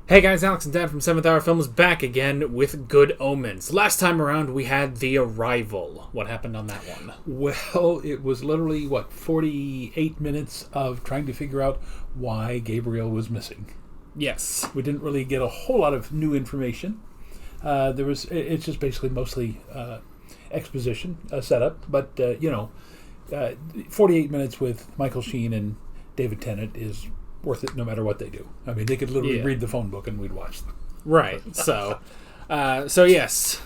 Hey guys, Alex and Dan from 7th Hour Films back again with Good Omens. Last time around we had The Arrival. What happened on that one? Well, it was literally, 48 minutes of trying to figure out why Gabriel was missing. Yes. We didn't really get a whole lot of new information. It's just basically mostly exposition, setup, but, 48 minutes with Michael Sheen and David Tennant is worth it no matter what they do. I mean, they could literally read the phone book and we'd watch them. Right. So yes,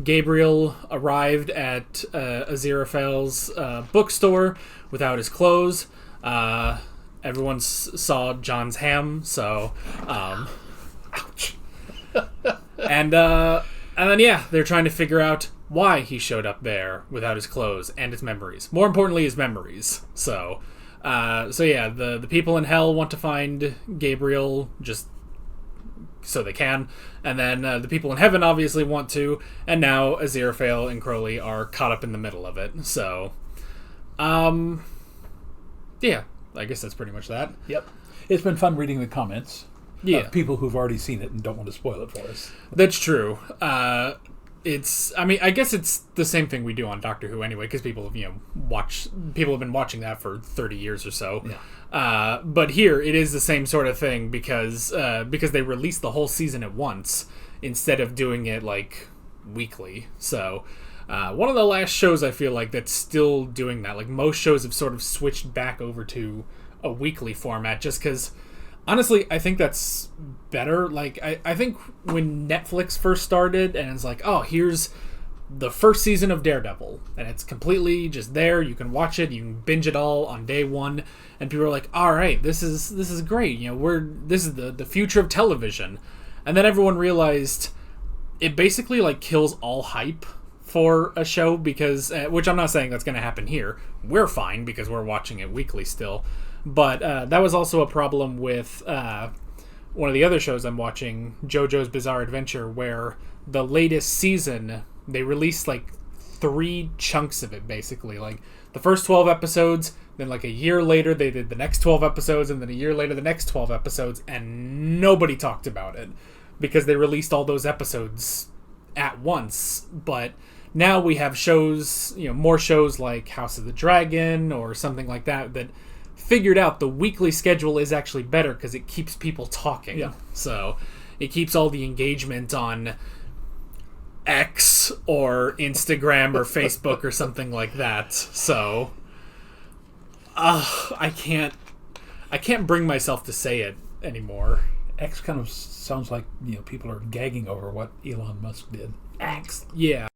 Gabriel arrived at Aziraphale's bookstore without his clothes. Everyone saw John's ham, so ouch. and then they're trying to figure out why he showed up there without his clothes and his memories. More importantly, his memories. So the people in hell want to find Gabriel just so they can, and then the people in heaven obviously want to, and now Aziraphale and Crowley are caught up in the middle of it. So, I guess that's pretty much that. Yep. It's been fun reading the comments of people who've already seen it and don't want to spoil it for us. That's true. I guess it's the same thing we do on Doctor Who anyway, because people have been watching that for 30 years or so. Yeah. But here it is the same sort of thing because they released the whole season at once instead of doing it like weekly. So one of the last shows I feel like that's still doing that. Like most shows have sort of switched back over to a weekly format just because. Honestly, I think that's better. Like, I think when Netflix first started, and it's like, oh, here's the first season of Daredevil, and it's completely just there. You can watch it, you can binge it all on day one, and people are like, all right, this is great. This is the future of television, and then everyone realized it basically like kills all hype for a show because, which I'm not saying that's going to happen here. We're fine because we're watching it weekly still. But that was also a problem with one of the other shows I'm watching, JoJo's Bizarre Adventure, where the latest season, they released like 3 chunks of it, basically. Like the first 12 episodes, then like a year later they did the next 12 episodes, and then a year later the next 12 episodes, and nobody talked about it because they released all those episodes at once. But now we have shows, more shows like House of the Dragon or something like that figured out the weekly schedule is actually better because it keeps people talking. Yeah. So it keeps all the engagement on X or Instagram or Facebook or something like that. So I can't bring myself to say it anymore. X kind of sounds like people are gagging over what Elon Musk did. X. Yeah.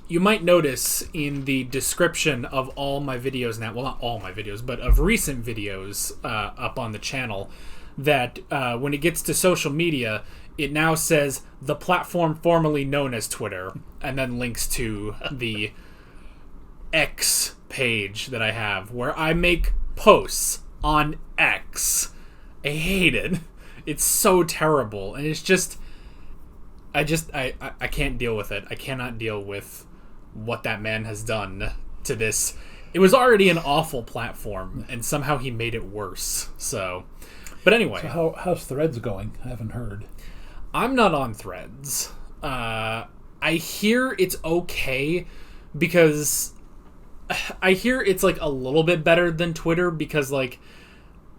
You might notice in the description of all my videos now, well, not all my videos, but of recent videos up on the channel, that when it gets to social media, it now says the platform formerly known as Twitter, and then links to the X page that I have, where I make posts on X. I hate it. It's so terrible, and it's just... I can't deal with it. I cannot deal with what that man has done to this. It was already an awful platform, and somehow he made it worse. So, but anyway. So how's Threads going? I haven't heard. I'm not on Threads. I hear it's okay because I hear it's like a little bit better than Twitter because like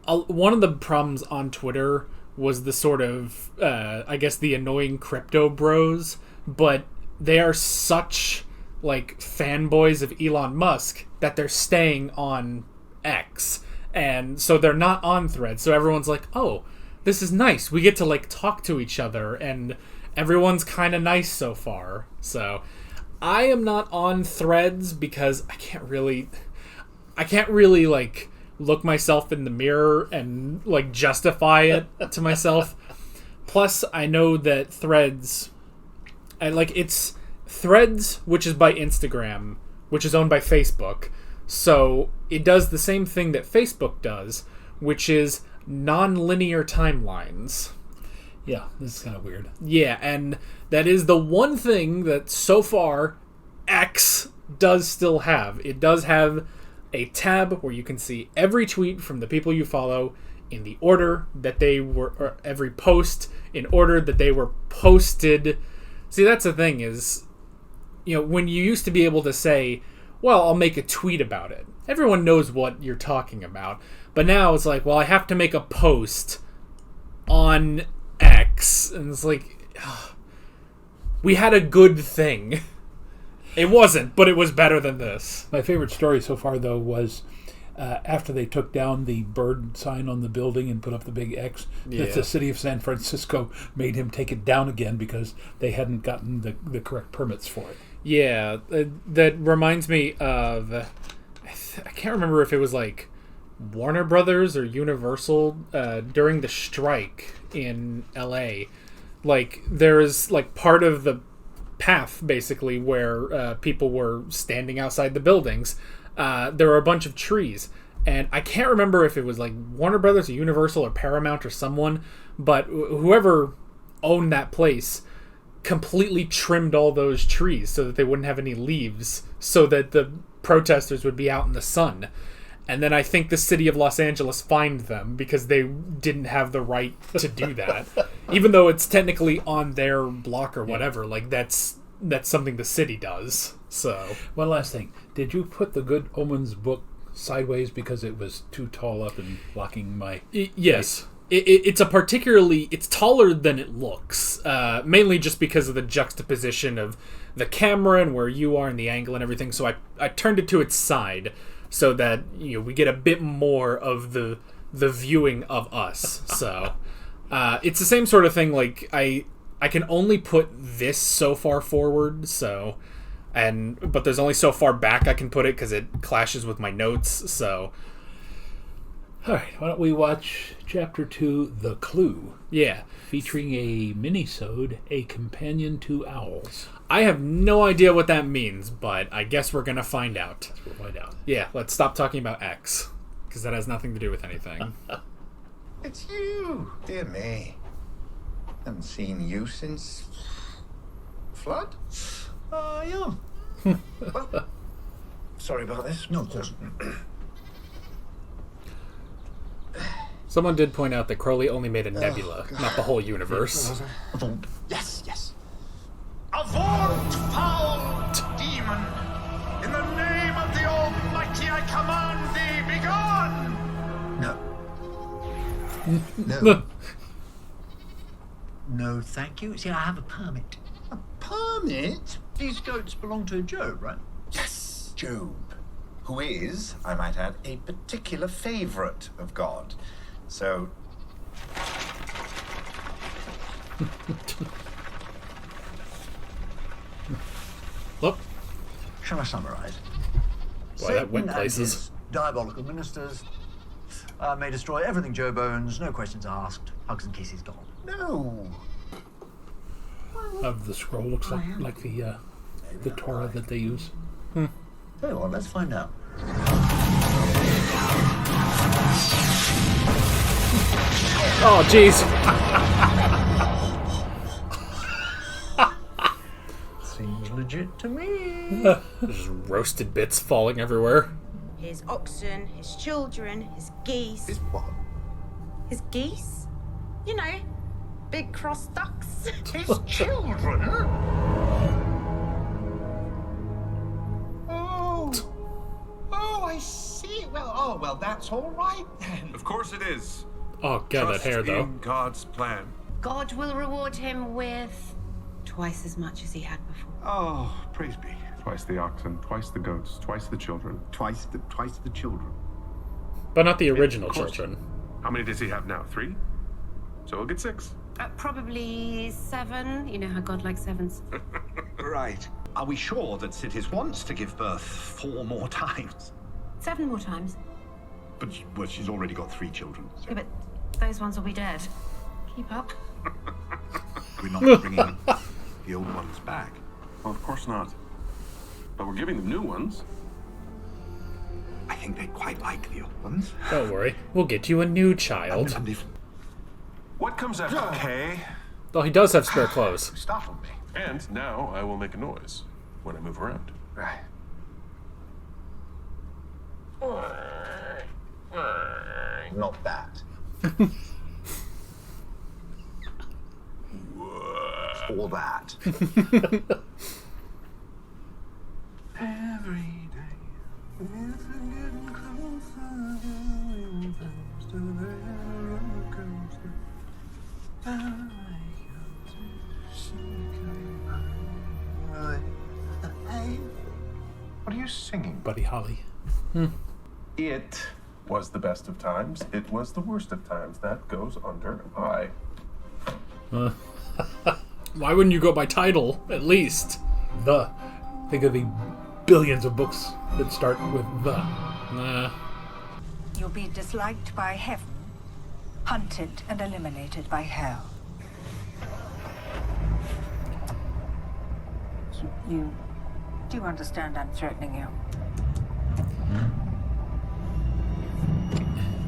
one of the problems on Twitter was the sort of, I guess, the annoying crypto bros, but they are such, like, fanboys of Elon Musk that they're staying on X. And so they're not on Threads. So everyone's like, oh, this is nice. We get to, like, talk to each other, and everyone's kind of nice so far. So I am not on Threads because I can't really, like, look myself in the mirror and like justify it to myself. Plus, I know that Threads, it's Threads, which is by Instagram, which is owned by Facebook. So it does the same thing that Facebook does, which is non-linear timelines. Yeah, this is kind of weird. Yeah, and that is the one thing that so far X does still have. It does have a tab where you can see every tweet from the people you follow in the order that they were, or every post in order that they were posted. See, that's the thing is, when you used to be able to say, well, I'll make a tweet about it. Everyone knows what you're talking about. But now it's like, well, I have to make a post on X. And it's like, ugh, we had a good thing. It wasn't, but it was better than this. My favorite story so far, though, was after they took down the bird sign on the building and put up the big X, that the city of San Francisco made him take it down again because they hadn't gotten the correct permits for it. Yeah, that reminds me of... I can't remember if it was like Warner Brothers or Universal during the strike in LA. Like, there's like part of the path basically where people were standing outside the buildings. There were a bunch of trees, and I can't remember if it was like Warner Brothers or Universal or Paramount or someone, but whoever owned that place completely trimmed all those trees so that they wouldn't have any leaves, so that the protesters would be out in the sun. And then I think the city of Los Angeles fined them because they didn't have the right to do that. Even though it's technically on their block or whatever, like that's something the city does. So, one last thing. Did you put the Good Omens book sideways because it was too tall up and blocking my... Yes. It's taller than it looks, mainly just because of the juxtaposition of the camera and where you are and the angle and everything. So I turned it to its side so that we get a bit more of the viewing of us. So it's the same sort of thing. Like I can only put this so far forward. So but there's only so far back I can put it because it clashes with my notes. So. All right, why don't we watch Chapter 2, The Clue? Yeah. Featuring a mini-sode, A Companion to Owls. I have no idea what that means, but I guess we're going to find out. We'll find out. Yeah, let's stop talking about X, because that has nothing to do with anything. It's you! Dear me. Haven't seen you since... Flood? Yeah. Well, sorry about this. No, of course. Someone did point out that Crowley only made a nebula, not the whole universe. Yes, yes. Avaunt, foul demon! In the name of the Almighty, I command thee, begone! No. No, thank you. See, I have a permit. A permit? These goats belong to Job, right? Yes, Job. Who is, I might add, a particular favourite of God. So... Look. Shall I summarise? Boy, that went places. His diabolical ministers may destroy everything Job owns, no questions asked, hugs and kisses gone. No. Of the scroll looks like the Torah that they use. Tell you what, let's find out. Oh, jeez. Seems legit to me. Just roasted bits falling everywhere. His oxen, his children, his geese. His what? His geese? You know, big cross ducks. His children? Oh, I see. Well, that's all right then. Of course it is. Oh, God, that hair, though. In God's plan. God will reward him with twice as much as he had before. Oh, praise be. Twice the oxen, twice the goats, twice the children. Twice the children. But not the original children. How many does he have now? 3? So he'll get 6. Probably 7. You know how God likes 7s. Right. Are we sure that Cities wants to give birth 4 more times? 7 more times. But she's already got 3 children. So. Yeah, but those ones will be dead. Keep up. We're not bringing the old ones back. Well, of course not. But we're giving them new ones. I think they quite like the old ones. Don't worry. We'll get you a new child. What comes after K? Oh, he does have spare clothes. Startled me. And now I will make a noise when I move around. Right. Not that. All that. Every day, it's getting closer to the roller coaster. What are you singing? Buddy Holly. It was the best of times. It was the worst of times. That goes under I. Why wouldn't you go by title, at least? The. Think of the billions of books that start with the. You'll be disliked by heaven, hunted and eliminated by hell. You do understand I'm threatening you?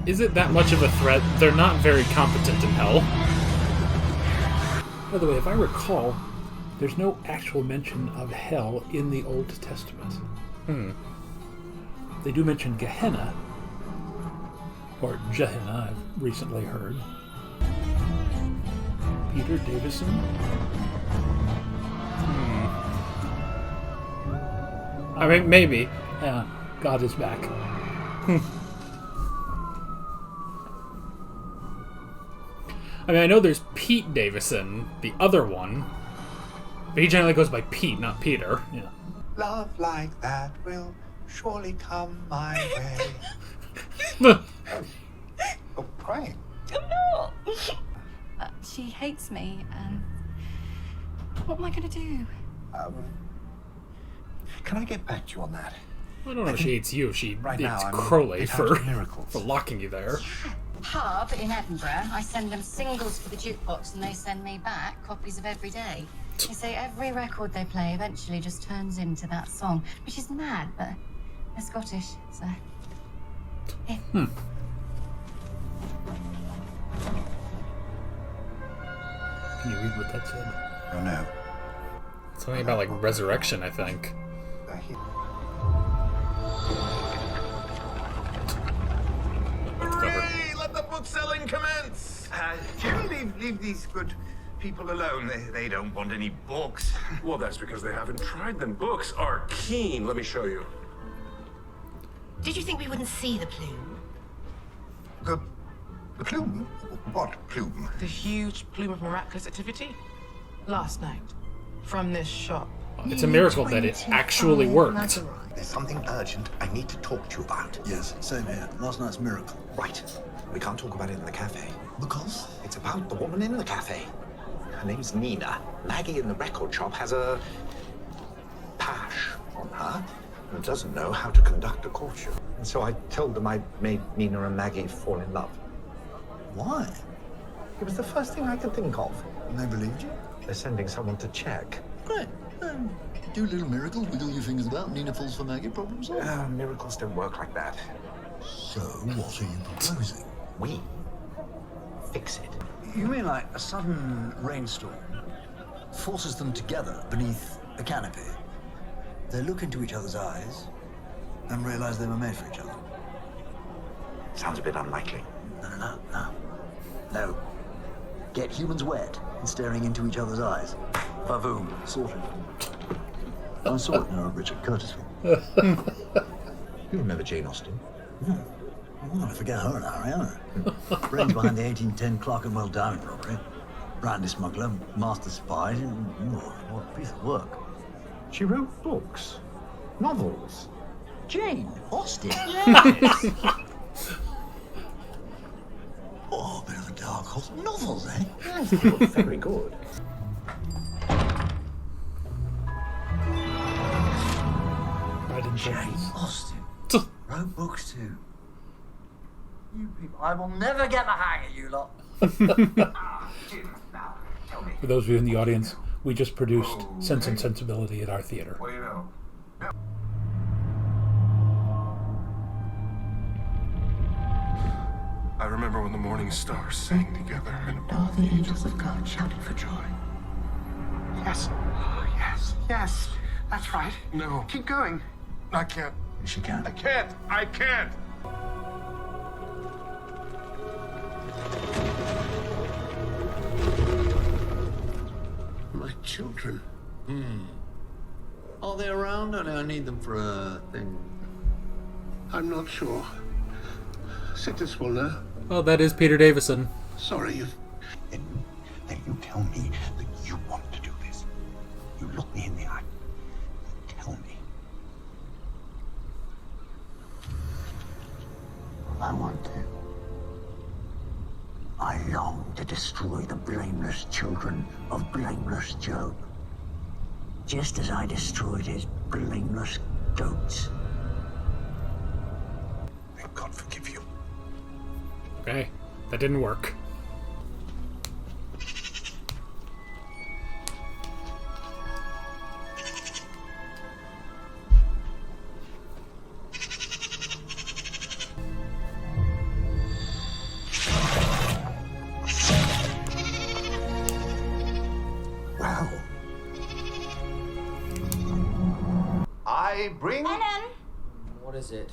Is it that much of a threat? They're not very competent in hell. By the way, if I recall, there's no actual mention of hell in the Old Testament. They do mention Gehenna, or Gehenna, I've recently heard. Peter Davison? I mean, maybe. Yeah, God is back. I mean, I know there's Pete Davison, the other one, but he generally goes by Pete, not Peter. Yeah. Love like that will surely come my way. Oh, crying. She hates me, and what am I going to do? Can I get back to you on that? I don't know if she hates you. She Right now, hates I'm Crowley without for miracles. locking you there. Pub in Edinburgh. I send them singles for the jukebox and they send me back copies of every day. They say every record they play eventually just turns into that song, which is mad, but they're Scottish, so... Yeah. Can you read what that said? Oh, no. Something about, like, resurrection, I think. Hooray! Let the book selling commence! Leave these good people alone. They don't want any books. Well, that's because they haven't tried them. Books are keen. Let me show you. Did you think we wouldn't see the plume? The plume? What plume? The huge plume of miraculous activity? Last night. From this shop. It's a miracle that it actually worked. There's something urgent I need to talk to you about. Yes, same here. Last night's miracle. Right. We can't talk about it in the cafe. Because? It's about the woman in the cafe. Her name's Nina. Maggie in the record shop has a pash on her and doesn't know how to conduct a courtship. And so I told them I made Nina and Maggie fall in love. Why? It was the first thing I could think of. And they believed you? They're sending someone to check. Great. Do a little miracle, wiggle your fingers about, Nina falls for Maggie, problem solved. Miracles don't work like that. So, what are you proposing? We fix it. You mean like a sudden rainstorm forces them together beneath a canopy? They look into each other's eyes and realize they were made for each other. Sounds a bit unlikely. No. Get humans wet and staring into each other's eyes. Bavoom. Sorted. I saw it in a Richard Curtis film. You remember Jane Austen? I'm gonna forget her now, aren't I? Brains behind the 1810 Clerkenwell diamond robbery. Brandy smuggler, master spy. What a piece of work. She wrote books, novels. Jane Austen? Oh, a bit of a dark horse. Novels, eh? Very good. Pride and Jane Prejudice. Austen. Wrote books too. You people, I will never get the hang of you lot. Jim, now, tell me. For those of you in the audience, we just produced Sense and Sensibility at our theater. Well, you know. I remember when the morning stars sang together and all the angels of God shouted for joy. Yes. Oh, yes. Yes. That's right. No, Keep going. I can't. She can. I can't. children. Are they around, or do I need them for a thing? I'm not sure. Sitters will know. Oh, that is Peter Davison. Sorry, you've... Then you tell me that you want to do this. You look me in the eye. Tell me. I want to. I long to destroy the blameless children of blameless Job. Just as I destroyed his blameless goats. May God forgive you. Okay, that didn't work. Well, I bring... Ellen! What is it?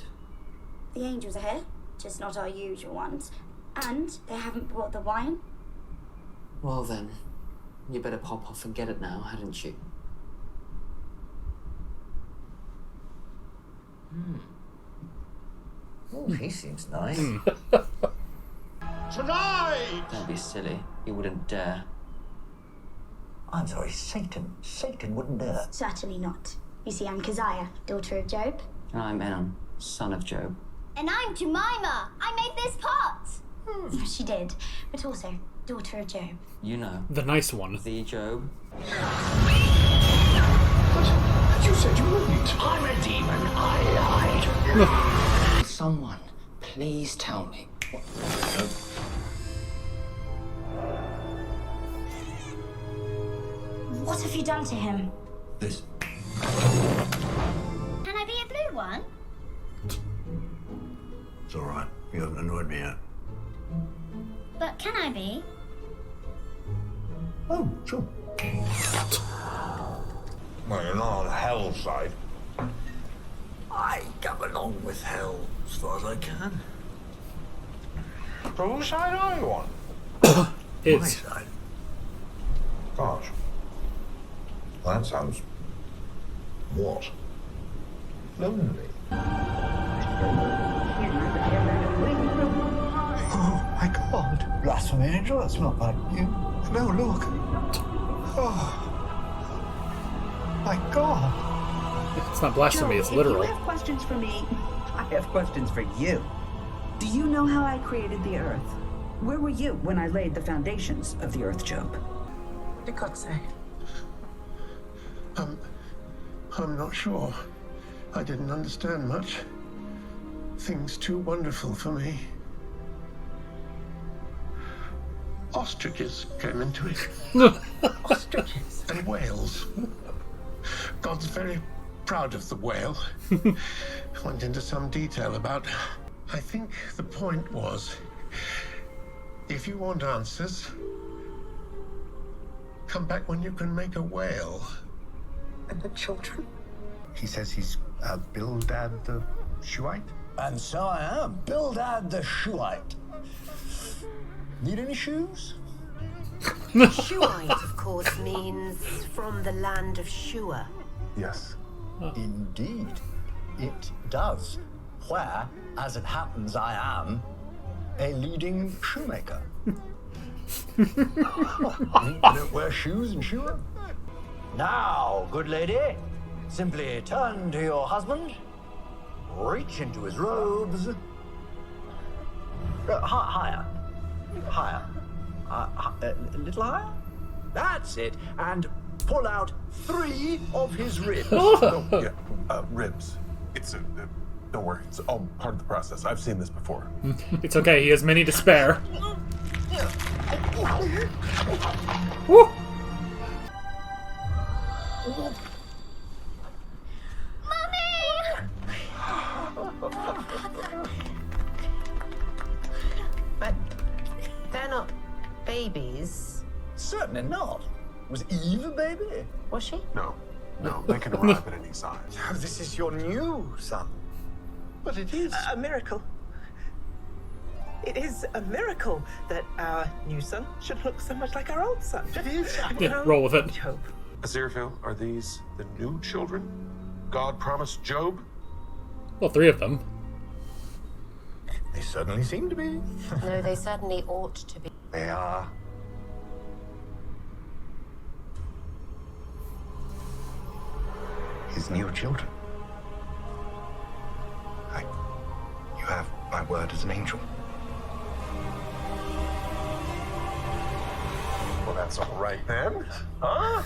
The angels are here, just not our usual ones. And they haven't brought the wine. Well then, you better pop off and get it now, hadn't you? Oh, he seems nice. Tonight! Don't be silly. You wouldn't dare. I'm sorry, Satan. Satan wouldn't dare. Certainly not. You see, I'm Keziah, daughter of Job. And I'm Enon, son of Job. And I'm Jemima. I made this pot. She did, but also daughter of Job. You know. The nice one. The Job. You said you wouldn't. I'm a demon. I lied. Someone, please tell me. What have you done to him? This. Can I be a blue one? It's all right. You haven't annoyed me yet. But can I be? Oh, sure. Well, you're not on hell's side. I come along with hell as far as I can. So whose side are you on? His. My side. Gosh. Well, that sounds... what? Lonely. Oh, my God. Blasphemy angel, that's not like you. No, look. Oh. My God. It's not blasphemy, Joe, it's literal. If you have questions for me, I have questions for you. Do you know how I created the Earth? Where were you when I laid the foundations of the Earth, Job? What did God say? I'm not sure. I didn't understand much. Things too wonderful for me. Ostriches came into it. Ostriches? And whales. God's very proud of the whale. Went into some detail about... I think the point was, if you want answers, come back when you can make a whale. And the children? He says he's Bildad the Shuhite. And so I am, Bildad the Shuhite. Need any shoes? Shuhite, of course, means from the land of Shua. Yes. Indeed, it does. Where, as it happens, I am a leading shoemaker. You don't wear shoes in Shua? Now, good lady, simply turn to your husband, reach into his robes. Higher. Higher. A little higher? That's it. And pull out 3 of his ribs. Ribs. It's don't worry. It's all part of the process. I've seen this before. It's okay. He has many to spare. Woo! But they're not babies. Certainly not. Was Eve a baby? Was she? No, they can arrive at any size. This is your new son. But it is. A miracle. It is a miracle that our new son should look so much like our old son. It is. Yeah, roll with it. Job, Aziraphale, are these the new children God promised Job? Well, 3 of them. They certainly seem to be. No, they certainly ought to be. They are. His new children. You have my word as an angel. Well, that's all right then. Huh?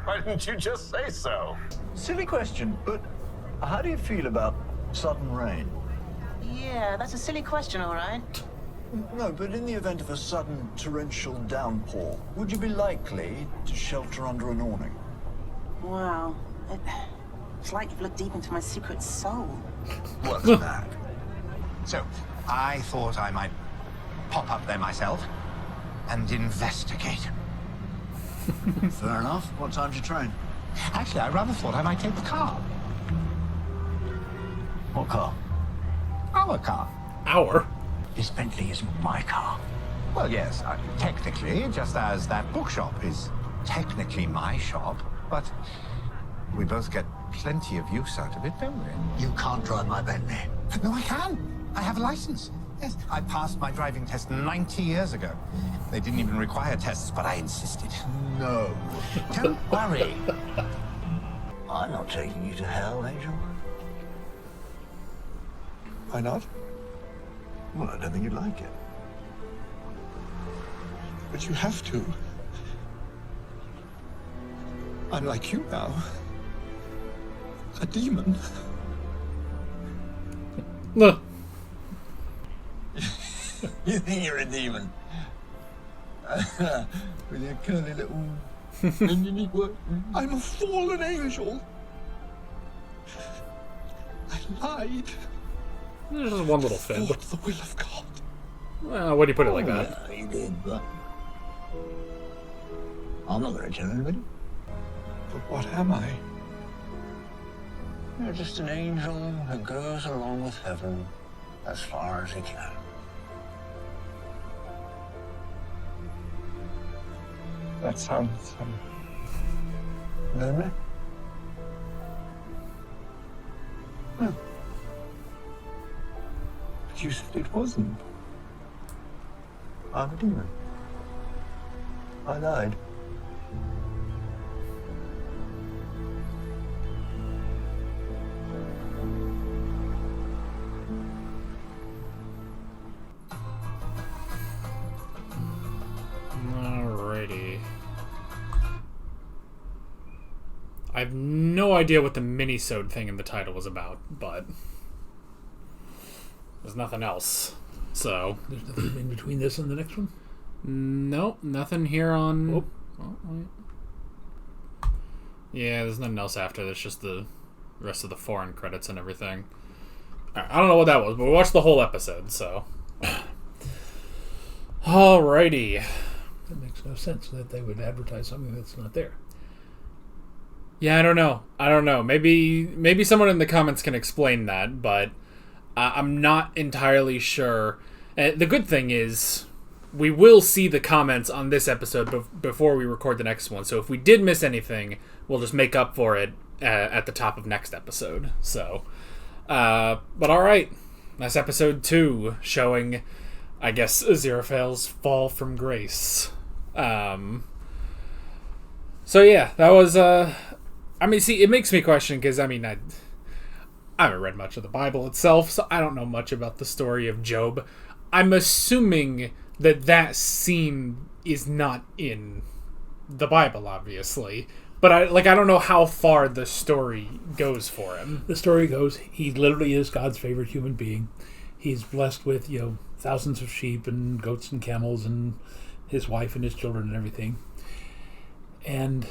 Why didn't you just say so? Silly question, but how do you feel about sudden rain? Yeah, that's a silly question, all right. No, but in the event of a sudden torrential downpour, would you be likely to shelter under an awning? Wow. It's like you've looked deep into my secret soul. What's that? So, I thought I might pop up there myself and investigate. Fair enough. What time's your train? Actually, I rather thought I might take the car. What car? Our car. Our? This Bentley is my car. Well, yes, technically, just as that bookshop is technically my shop, but we both get plenty of use out of it, don't we? You can't drive my Bentley. No, I can. I have a license. Yes, I passed my driving test 90 years ago. They didn't even require tests, but I insisted. No. Don't worry. I'm not taking you to hell, Angel. Why not? Well, I don't think you'd like it. But you have to. I'm like you now. A demon. Look. You think you're a demon? With your curly little... I'm a fallen angel. I lied. There's just one little fib. For the will of God. Well, why do you put it like that? Yeah, you did, but... I'm not going to tell anybody. But what am I? You're just an angel who goes along with heaven as far as he can. That sounds Lonely? No. But you said it wasn't. I'm a demon. I lied. Alrighty. I have no idea what the mini-sode thing in the title was about, but there's nothing else. So there's nothing in between this and the next one? Nope, nothing here on... Oh. Oh, wait. Yeah, there's nothing else after. There's just the rest of the foreign credits and everything. I don't know what that was, but we watched the whole episode, so... Alrighty. That makes no sense that they would advertise something that's not there. Yeah, I don't know. Maybe someone in the comments can explain that, but I'm not entirely sure. The good thing is we will see the comments on this episode before we record the next one. So if we did miss anything, we'll just make up for it at the top of next episode. So, but all right, that's episode 2, showing, I guess, Aziraphale's fall from grace. So yeah, that was. I mean, see, it makes me question because I haven't read much of the Bible itself, so I don't know much about the story of Job. I'm assuming that scene is not in the Bible, obviously. But I don't know how far the story goes for him. The story goes, he literally is God's favorite human being. He's blessed with, thousands of sheep and goats and camels and his wife and his children and everything. And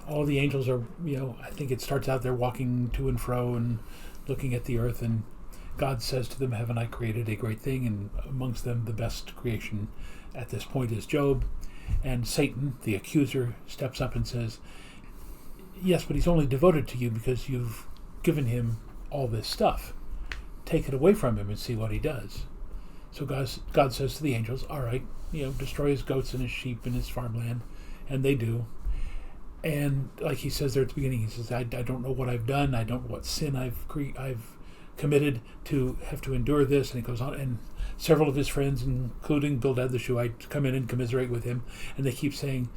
all the angels are, I think it starts out they're walking to and fro and looking at the earth, and God says to them, haven't I created a great thing? And amongst them, the best creation at this point is Job. And Satan, the accuser, steps up and says, yes, but he's only devoted to you because you've given him all this stuff. Take it away from him and see what he does. So God says to the angels, all right, destroy his goats and his sheep and his farmland. And they do. And like he says there at the beginning, he says, I don't know what I've done. I don't know what sin I've committed to have to endure this. And he goes on, and several of his friends, including Bildad the Shuhite, come in and commiserate with him. And they keep saying,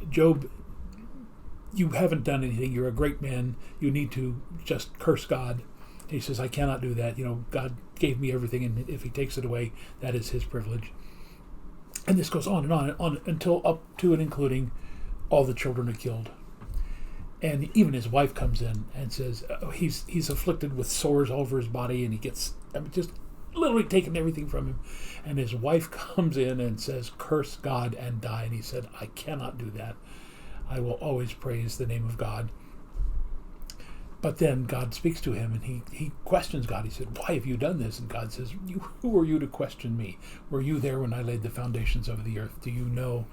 Job, you haven't done anything. You're a great man. You need to just curse God. And he says, I cannot do that. God gave me everything, and if he takes it away, that is his privilege. And this goes on and on and on until up to and including all the children are killed. And even his wife comes in and says he's afflicted with sores all over his body, and he gets just literally taken everything from him. And his wife comes in and says, curse God and die. And he said, I cannot do that. I will always praise the name of God. But then God speaks to him, and he questions God. He said, why have you done this? And God says, who are you to question me? Were you there when I laid the foundations of the earth? Do you know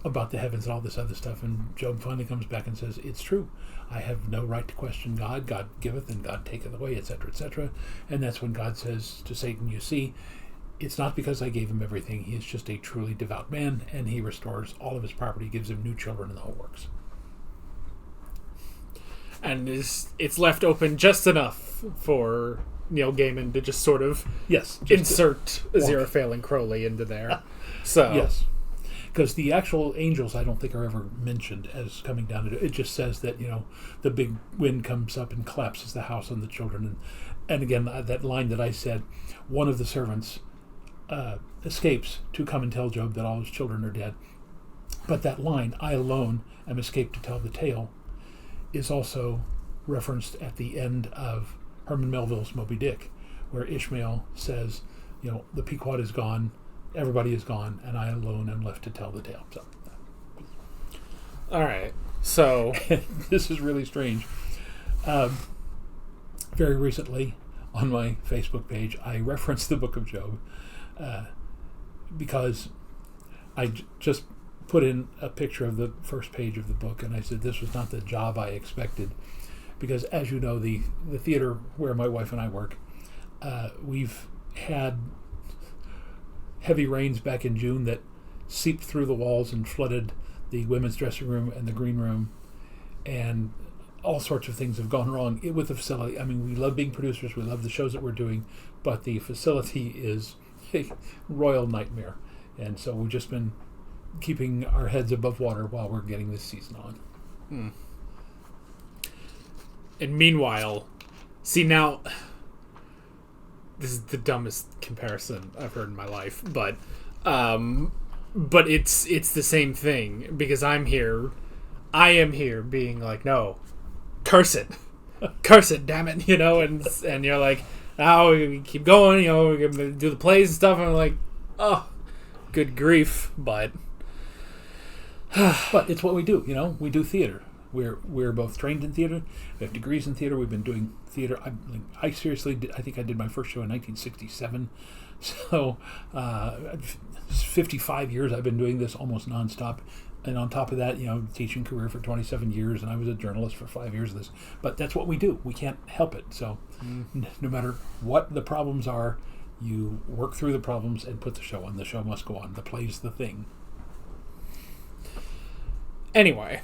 about the heavens and all this other stuff? And Job finally comes back and says, it's true. I have no right to question God. God giveth and God taketh away, etc., etc. And that's when God says to Satan, you see, it's not because I gave him everything. He is just a truly devout man, and he restores all of his property, gives him new children, and the whole works. And it's left open just enough for Neil Gaiman to just sort of insert Aziraphale and Crowley into there. So yes, because the actual angels I don't think are ever mentioned as coming down. It just says that the big wind comes up and collapses the house on the children, and again that line that I said, one of the servants escapes to come and tell Job that all his children are dead. But that line, I alone am escaped to tell the tale, is also referenced at the end of Herman Melville's Moby Dick, where Ishmael says, the Pequod is gone, everybody is gone, and I alone am left to tell the tale. So, all right. So this is really strange. Very recently, on my Facebook page, I referenced the Book of Job because I just put in a picture of the first page of the book, and I said this was not the job I expected, because as you know, the theater where my wife and I work, we've had heavy rains back in June that seeped through the walls and flooded the women's dressing room and the green room, and all sorts of things have gone wrong with the facility. I mean, we love being producers, we love the shows that we're doing, but the facility is a royal nightmare, and so we've just been keeping our heads above water while we're getting this season on. And meanwhile, see, now this is the dumbest comparison I've heard in my life, but it's the same thing, because I am here being like, no, curse it, damn it, and you're like, oh, we keep going, we're gonna do the plays and stuff, and I'm like, oh, good grief, but it's what we do. We do theater. We're both trained in theater. We have degrees in theater. We've been doing theater. I seriously did, I think I did my first show in 1967. So 55 years I've been doing this almost nonstop. And on top of that, teaching career for 27 years, and I was a journalist for 5 years of this. But that's what we do. We can't help it. So no matter what the problems are, you work through the problems and put the show on. The show must go on. The play's the thing. Anyway.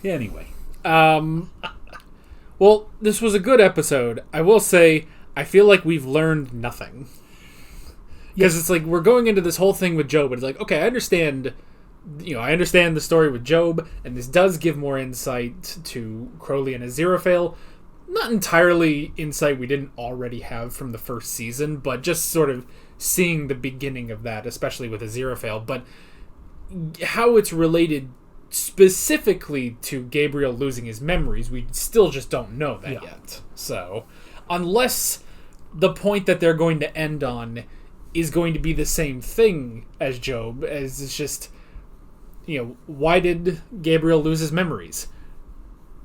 Well, this was a good episode. I will say, I feel like we've learned nothing. Because it's like, we're going into this whole thing with Job, and it's like, okay, I understand the story with Job, and this does give more insight to Crowley and Aziraphale. Not entirely insight we didn't already have from the first season, but just sort of seeing the beginning of that, especially with Aziraphale. But how it's related specifically to Gabriel losing his memories, we still just don't know that yet. So, unless the point that they're going to end on is going to be the same thing as Job, as it's just, why did Gabriel lose his memories?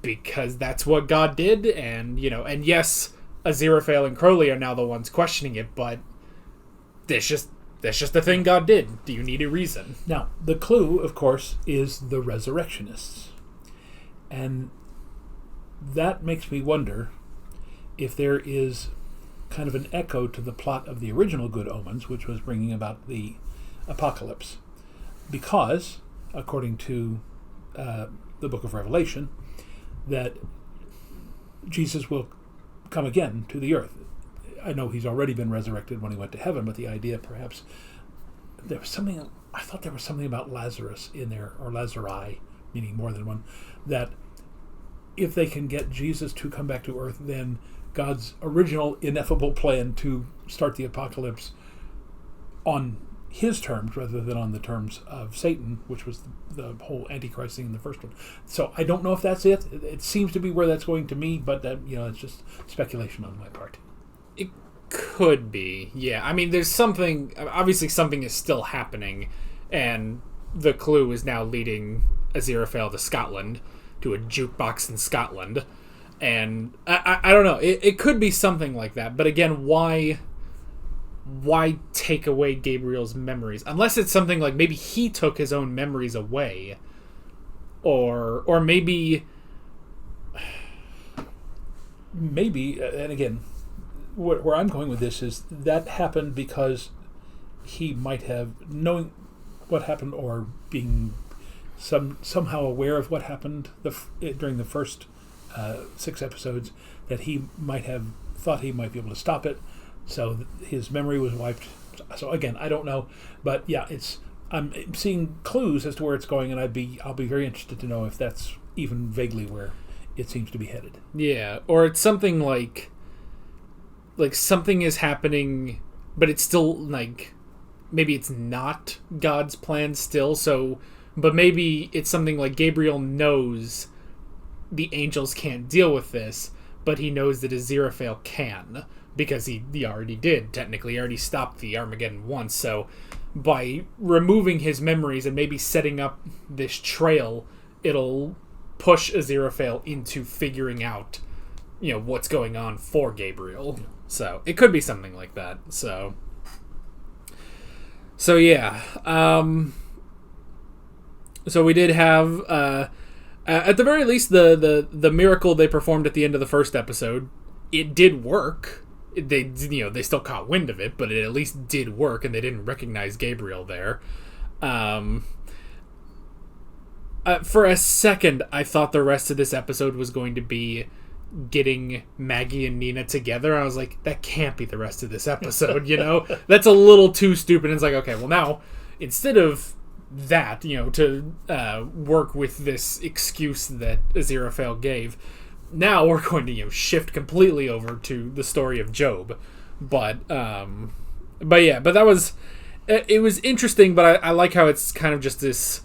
Because that's what God did, and yes, Aziraphale and Crowley are now the ones questioning it, but that's just the thing God did. Do you need a reason? Now, the clue, of course, is the resurrectionists. And that makes me wonder if there is kind of an echo to the plot of the original Good Omens, which was bringing about the apocalypse. Because, according to the book of Revelation, that Jesus will come again to the earth. I know he's already been resurrected when he went to heaven, but the idea perhaps there was something, I thought there was something about Lazarus in there, or Lazari, meaning more than one, that if they can get Jesus to come back to earth, then God's original ineffable plan to start the apocalypse on his terms rather than on the terms of Satan, which was the whole Antichrist thing in the first one. So I don't know if that's it. It seems to be where that's going to me, but that, it's just speculation on my part. It could be, yeah. I mean, there's something, obviously something is still happening, and the clue is now leading Aziraphale to Scotland, to a jukebox in Scotland, and I don't know, it could be something like that, but again, why take away Gabriel's memories? Unless it's something like maybe he took his own memories away, or maybe, and again, where I'm going with this is that happened because he might have, knowing what happened or being somehow aware of what happened during the first 6 episodes, that he might have thought he might be able to stop it, so his memory was wiped. So again, I don't know, but yeah, I'm seeing clues as to where it's going, and I'll be very interested to know if that's even vaguely where it seems to be headed. Yeah, or it's something like something is happening, but it's still like maybe it's not God's plan still. So, but maybe it's something like Gabriel knows the angels can't deal with this, but he knows that Aziraphale can, because he already did, technically. He already stopped the Armageddon once. So by removing his memories and maybe setting up this trail, it'll push Aziraphale into figuring out, what's going on for Gabriel. So it could be something like that. So yeah. So we did have, at the very least, the miracle they performed at the end of the first episode. It did work. They still caught wind of it, but it at least did work, and they didn't recognize Gabriel there. For a second, I thought the rest of this episode was going to be getting Maggie and Nina together. I was like, that can't be the rest of this episode, That's a little too stupid. And it's like, okay, well now, instead of that, to work with this excuse that Aziraphale gave, now we're going to, shift completely over to the story of Job. But that was, it was interesting, but I like how it's kind of just this,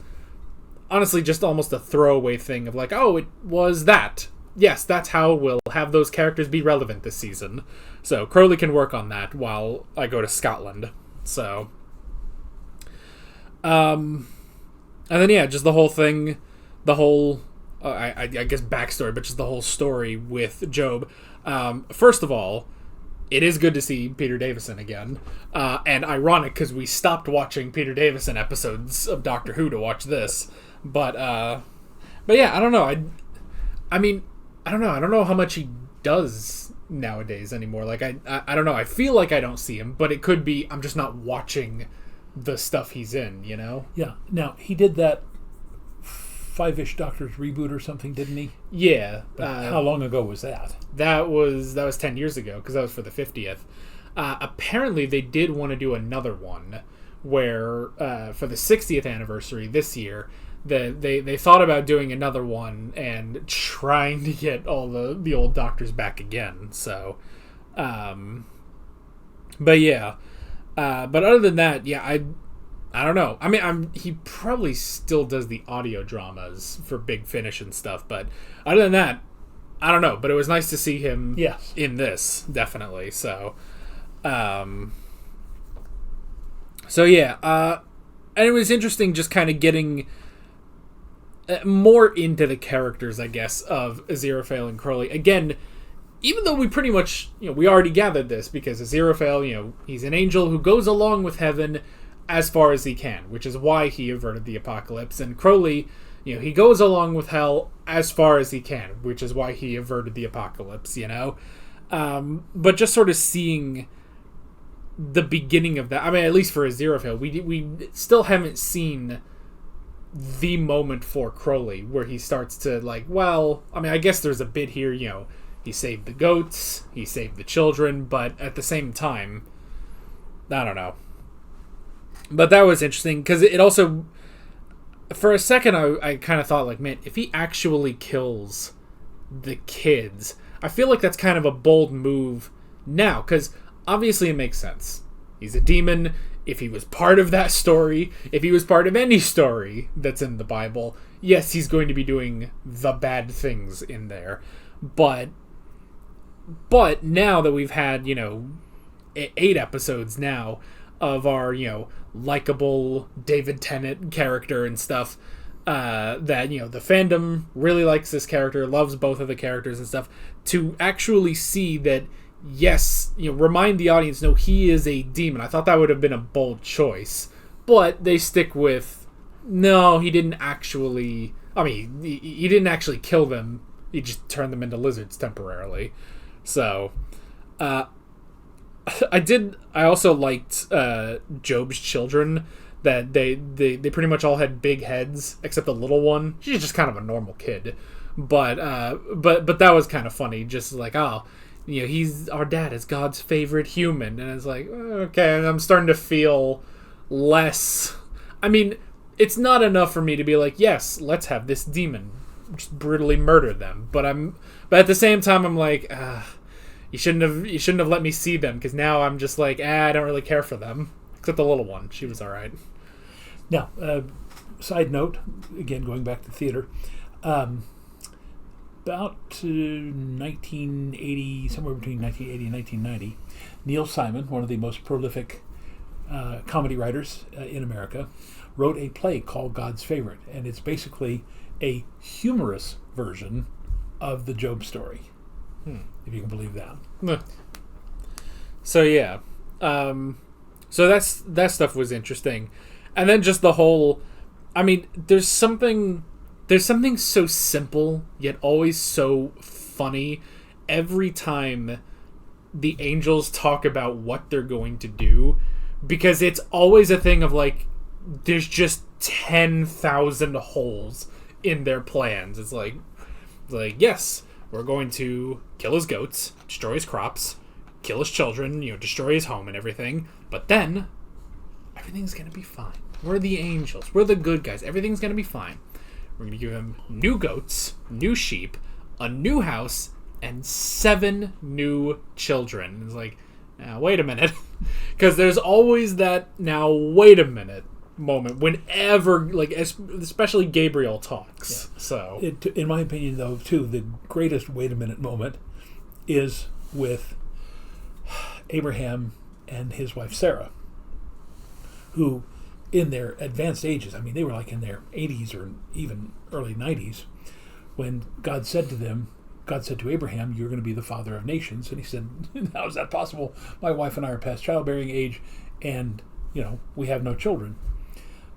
honestly, just almost a throwaway thing of like, oh, it was that. Yes, that's how we'll have those characters be relevant this season. So Crowley can work on that while I go to Scotland. So, and then yeah, just the whole thing, I guess backstory, but just the whole story with Job. First of all, it is good to see Peter Davison again, and ironic because we stopped watching Peter Davison episodes of Doctor Who to watch this. But yeah, I don't know. I mean, I don't know. I don't know how much he does nowadays anymore. Like I don't know. I feel like I don't see him, but it could be I'm just not watching the stuff he's in. Yeah. Now he did that 5-ish Doctors reboot or something, didn't he? Yeah. How long ago was that? That was 10 years ago, because that was for the 50th. Apparently, they did want to do another one where for the 60th anniversary this year. They thought about doing another one and trying to get all the old Doctors back again. So, but yeah, but other than that, yeah, I don't know. I mean, he probably still does the audio dramas for Big Finish and stuff, but other than that, I don't know. But it was nice to see him in this, definitely. So, yeah, and it was interesting just kind of getting more into the characters, I guess, of Aziraphale and Crowley. Again, even though we pretty much, we already gathered this, because Aziraphale, he's an angel who goes along with heaven as far as he can, which is why he averted the apocalypse. And Crowley, he goes along with hell as far as he can, which is why he averted the apocalypse, But just sort of seeing the beginning of that, I mean, at least for Aziraphale, we still haven't seen the moment for Crowley where he starts to like, well, I mean, I guess there's a bit here, you know, he saved the goats, he saved the children, but at the same time, I don't know. But that was interesting because it also, for a second, I kind of thought like, man, if he actually kills the kids, I feel like that's kind of a bold move now, because obviously it makes sense. He's a demon. If he was part of that story, if he was part of any story that's in the Bible, yes, he's going to be doing the bad things in there. But now that we've had, you know, 8 episodes now of our, you know, likable David Tennant character and stuff, that, you know, the fandom really likes this character, loves both of the characters and stuff, to actually see that, yes, you know, remind the audience, no, he is a demon. I thought that would have been a bold choice. But they stick with, no, he didn't actually, I mean, he didn't actually kill them. He just turned them into lizards temporarily. So, I also liked Job's children, that they pretty much all had big heads, except the little one. She's just kind of a normal kid. But that was kind of funny, just like, oh, you know, he's our dad is God's favorite human, and it's like, okay, and I'm starting to feel less. I mean, it's not enough for me to be like, yes, let's have this demon just brutally murder them, but at the same time, I'm like, you shouldn't have let me see them, because now I'm just like, I don't really care for them, except the little one. She was all right. Now, side note, again going back to theater. About 1980, somewhere between 1980 and 1990, Neil Simon, one of the most prolific comedy writers in America, wrote a play called God's Favorite, and it's basically a humorous version of the Job story, if you can believe that. So yeah, so that stuff was interesting, and then just the whole, I mean, there's something so simple, yet always so funny every time the angels talk about what they're going to do, because it's always a thing of like, there's just 10,000 holes in their plans. It's like, yes, we're going to kill his goats, destroy his crops, kill his children, you know, destroy his home and everything, but then everything's going to be fine. We're the angels. We're the good guys. Everything's going to be fine. We're going to give him new goats, new sheep, a new house, and 7 new children. It's like, now, wait a minute. Because there's always that, now, wait a minute moment whenever, like, especially Gabriel talks. Yeah. So, in my opinion, though, too, the greatest wait a minute moment is with Abraham and his wife Sarah, who, in their advanced ages, I mean, they were like in their 80s or even early 90s, when God said to Abraham, you're going to be the father of nations. And he said, how is that possible? My wife and I are past childbearing age, and, you know, we have no children.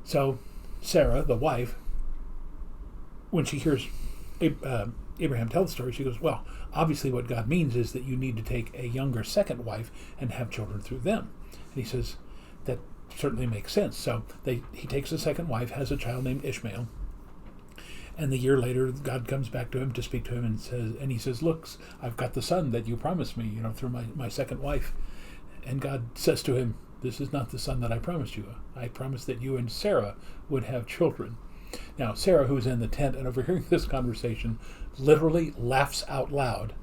So Sarah, the wife, when she hears Abraham tell the story, she goes, well, obviously what God means is that you need to take a younger second wife and have children through them. And he says, that certainly makes sense. So he takes a second wife, has a child named Ishmael, and the year later God comes back to him to speak to him and he says, look, I've got the son that you promised me, you know, through my second wife. And God says to him, this is not the son that I promised you. I promised that you and Sarah would have children. Now Sarah, who's in the tent and overhearing this conversation, literally laughs out loud.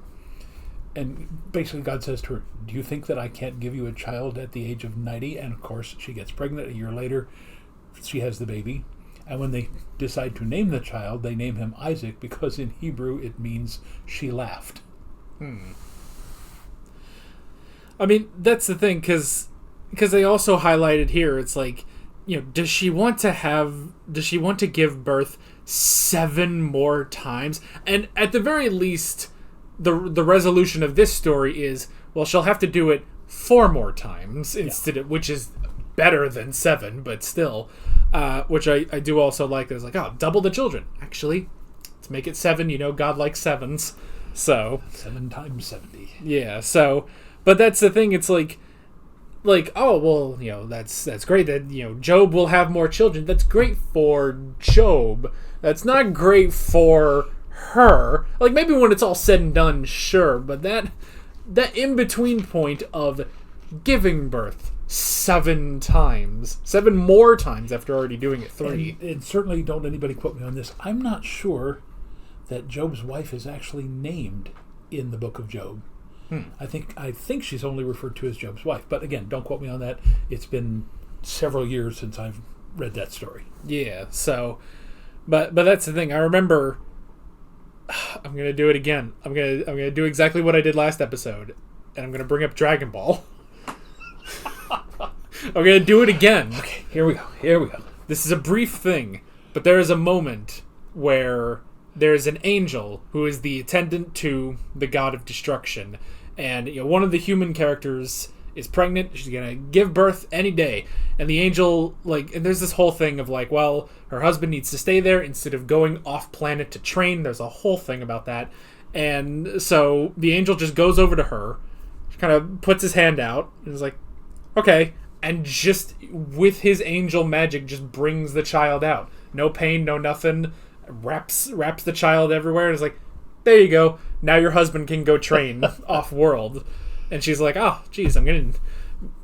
And basically God says to her, do you think that I can't give you a child at the age of 90? And of course she gets pregnant. A year later, she has the baby. And when they decide to name the child, they name him Isaac, because in Hebrew it means she laughed. I mean, that's the thing, because they also highlighted here, it's like, you know, does she want to give birth 7 more times? And at the very least, the resolution of this story is, well, she'll have to do it 4 more times instead of, which is better than 7, but still, which I do also like. There's like, oh, double the children. Actually, let's make it 7. You know, God likes 7s, so 7 times 70. Yeah. So, but that's the thing. It's like like, oh, well, that's great that, Job will have more children. That's great for Job. That's not great for her. Like, maybe when it's all said and done, sure, but that in-between point of giving birth 7 times, 7 more times after already doing it 3. And certainly, don't anybody quote me on this, I'm not sure that Job's wife is actually named in the book of Job. I think she's only referred to as Job's wife. But again, don't quote me on that. It's been several years since I've read that story. Yeah, so... But that's the thing. I remember... I'm going to do it again. I'm gonna do exactly what I did last episode. And I'm going to bring up Dragon Ball. I'm going to do it again. Okay, here we go. This is a brief thing. But there is a moment where there's an angel who is the attendant to the god of destruction. And one of the human characters is pregnant. She's going to give birth any day. And the angel, and there's this whole thing of well, her husband needs to stay there instead of going off planet to train. There's a whole thing about that. And so the angel just goes over to her, kind of puts his hand out, and is like, okay. And just with his angel magic just brings the child out. No pain, no nothing. Wraps the child everywhere and is like, there you go. Now your husband can go train off-world. And she's like, oh, geez, I'm going to...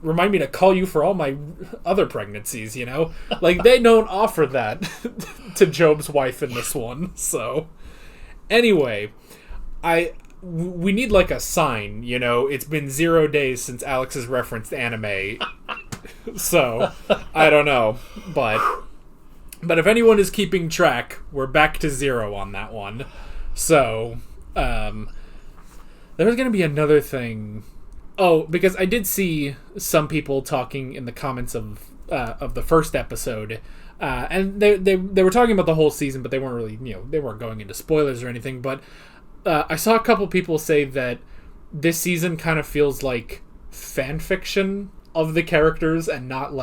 Remind me to call you for all my other pregnancies, They don't offer that to Job's wife in this one. So, anyway, we need a sign, It's been 0 days since Alex has referenced anime. So, I don't know. But if anyone is keeping track, we're back to 0 on that one. So, there was going to be another thing. Oh, because I did see some people talking in the comments of the first episode, and they were talking about the whole season, but they weren't really, they weren't going into spoilers or anything. But I saw a couple people say that this season kind of feels like fan fiction of the characters and not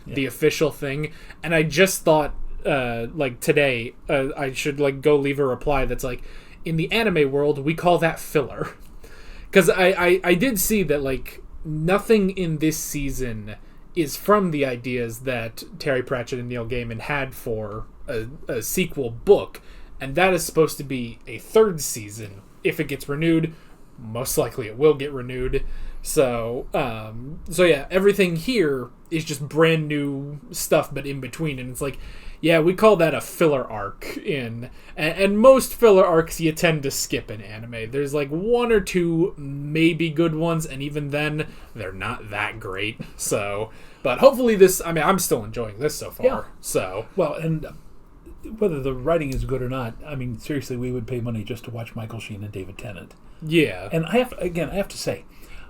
the official thing. And I just thought, today, I should go leave a reply that's in the anime world, we call that filler. Because I did see that, nothing in this season is from the ideas that Terry Pratchett and Neil Gaiman had for a sequel book. And that is supposed to be a 3rd season. If it gets renewed, most likely it will get renewed. So yeah, everything here is just brand new stuff, but in between. And it's yeah, we call that a filler arc and most filler arcs you tend to skip in anime. There's 1 or 2 maybe good ones, and even then, they're not that great. So, but hopefully I'm still enjoying this so far. Yeah. So, well, and whether the writing is good or not, seriously, we would pay money just to watch Michael Sheen and David Tennant. Yeah. And I have to say,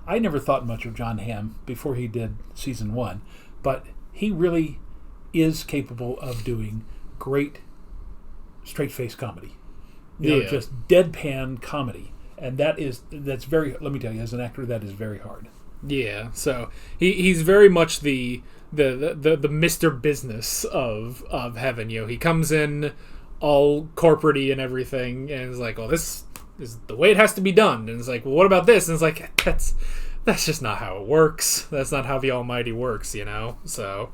I never thought much of John Hamm before he did season 1, but he really is capable of doing great straight-face comedy. Just deadpan comedy. And that's very, let me tell you, as an actor, that is very hard. Yeah, so he's very much the Mr. Business of Heaven. He comes in all corporate-y and everything, and is well, this is the way it has to be done. And it's well, what about this? And it's that's just not how it works. That's not how the Almighty works, So,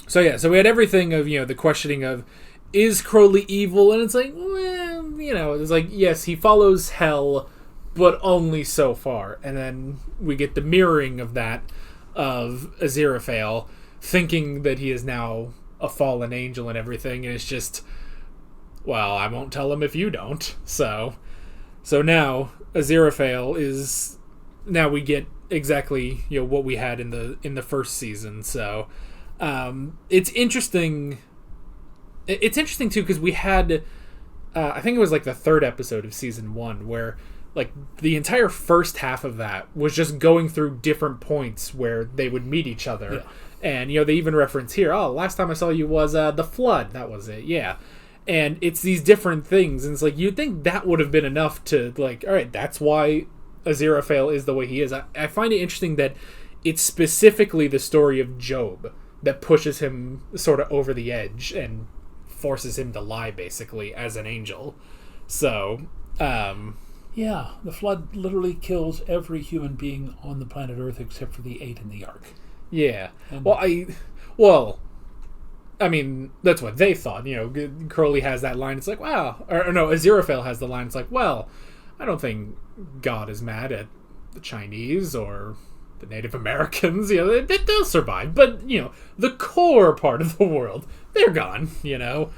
so we had everything of, the questioning of, is Crowley evil? And it's well, it's yes, he follows hell, but only so far. And then we get the mirroring of that, of Aziraphale thinking that he is now a fallen angel and everything, and it's just, well, I won't tell him if you don't. So now Aziraphale is, now we get exactly what we had in the first season. So it's interesting. It's interesting too, because we had I think it was the 3rd episode of season 1 where the entire first half of that was just going through different points where they would meet each other. Yeah. And they even reference here, oh, last time I saw you was the flood. That was it. Yeah. And it's these different things, and it's you'd think that would have been enough to all right, that's why Aziraphale is the way he is. I find it interesting that it's specifically the story of Job that pushes him sort of over the edge and forces him to lie, basically, as an angel. So, Yeah, the flood literally kills every human being on the planet Earth except for the 8 in the Ark. Yeah. And Well, I mean, that's what they thought. You know, Crowley has that line. It's like, wow. Or no, Aziraphale has the line. It's like, well, I don't think God is mad at the Chinese or the Native Americans. You know, they'll survive. But, you know, the core part of the world, they're gone, you know.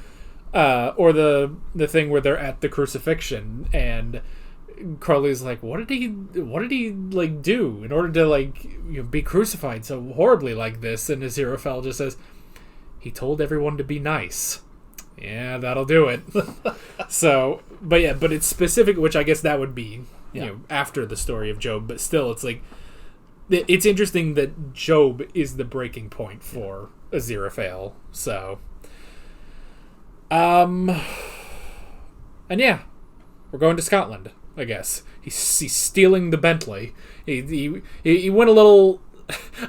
Or the thing where they're at the crucifixion and Crowley's like, what did he like do in order to like, you know, be crucified so horribly like this? And Aziraphale just says, he told everyone to be nice. Yeah, that'll do it. So, but it's specific, which I guess that would be, you know, after the story of Job. But still, it's like, it's interesting that Job is the breaking point for Aziraphale. So, and yeah, we're going to Scotland, I guess. He's stealing the Bentley. He went a little.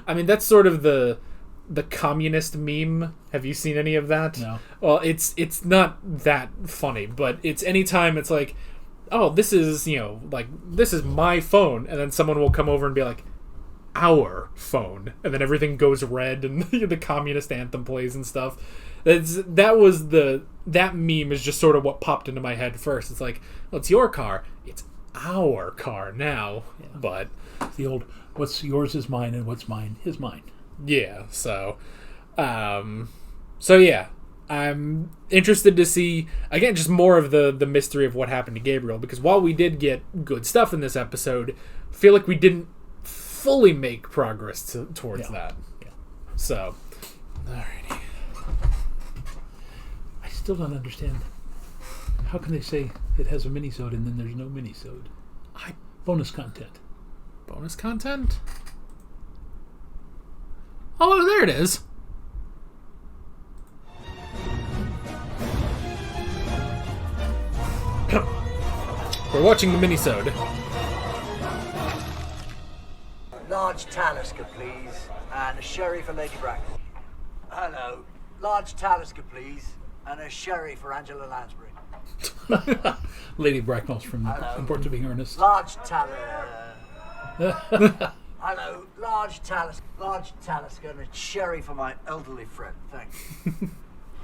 I mean, that's sort of the communist meme. Have you seen any of that? No. Well, it's not that funny, but it's anytime it's like, oh, this is, you know, like, this is my phone, and then someone will come over and be like, our phone, and then everything goes red and the communist anthem plays and stuff. That meme is just sort of what popped into my head first. It's like, well, it's your car, it's our car now. Yeah. But it's the old, what's yours is mine and what's mine is mine. Yeah, so yeah, I'm interested to see, again, just more of the mystery of what happened to Gabriel, because while we did get good stuff in this episode, I feel like we didn't fully make progress towards that. Yeah. So, alrighty. I still don't understand. How can they say it has a mini-sode and then there's no mini-sode? Bonus content. Bonus content? Oh, there it is. We're watching the mini-sode. Large Talisker, please, and a sherry for Lady Bracknell. Hello. Large Talisker, please, and a sherry for Angela Lansbury. Lady Bracknell's from Important to Being Earnest. Large Hello, large Talisker and a sherry for my elderly friend, thanks.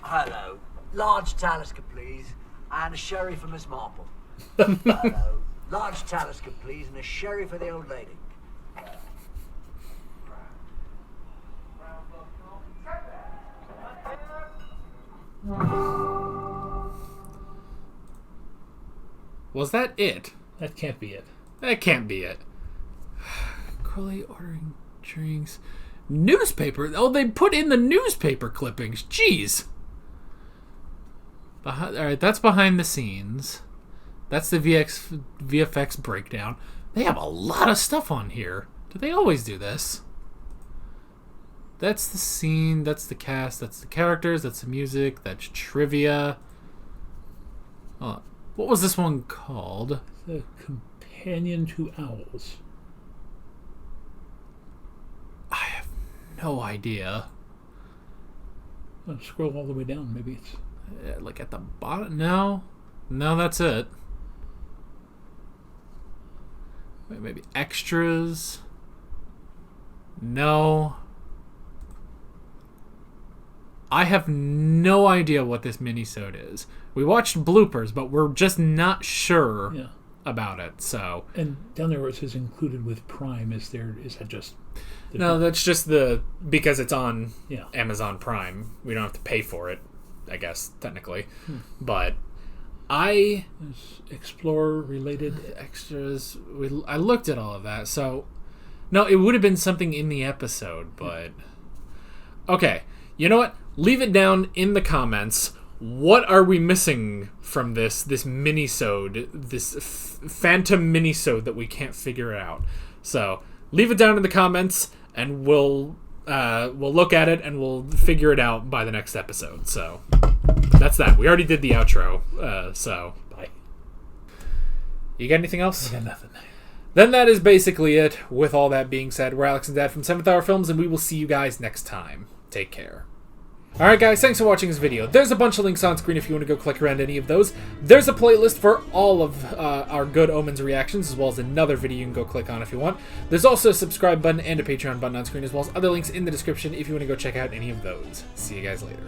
Hello, large Talisker, please, and a sherry for Miss Marple. Hello, large Talisker, please, and a sherry for the old lady. Was that it? That can't be it. That can't be it. Crowley ordering drinks. Newspaper? Oh, they put in the newspaper clippings. Jeez. Alright, that's behind the scenes. That's the VFX breakdown. They have a lot of stuff on here. Do they always do this? That's the scene, that's the cast, that's the characters, that's the music, that's trivia. Oh, what was this one called? The Companion to Owls. I have no idea. I'll scroll all the way down. Maybe it's like at the bottom. No, that's it. Wait, maybe extras. No. I have no idea what this mini-sode is. We watched bloopers, but we're just not sure about it. So, and down there where it says included with Prime, is that just? No, that's just because it's on Amazon Prime. We don't have to pay for it, I guess, technically. But there's Explorer related extras. I looked at all of that. So, no, it would have been something in the episode, but okay. You know what? Leave it down in the comments. What are we missing from this mini-sode, this phantom mini-sode that we can't figure out? So leave it down in the comments, and we'll look at it and we'll figure it out by the next episode. So that's that. We already did the outro. So bye. You got anything else? I got nothing. Then that is basically it. With all that being said, we're Alex and Dad from 7th Hour Films, and we will see you guys next time. Take care. Alright guys, thanks for watching this video. There's a bunch of links on screen if you want to go click around any of those. There's a playlist for all of our Good Omens reactions, as well as another video you can go click on if you want. There's also a subscribe button and a Patreon button on screen, as well as other links in the description if you want to go check out any of those. See you guys later.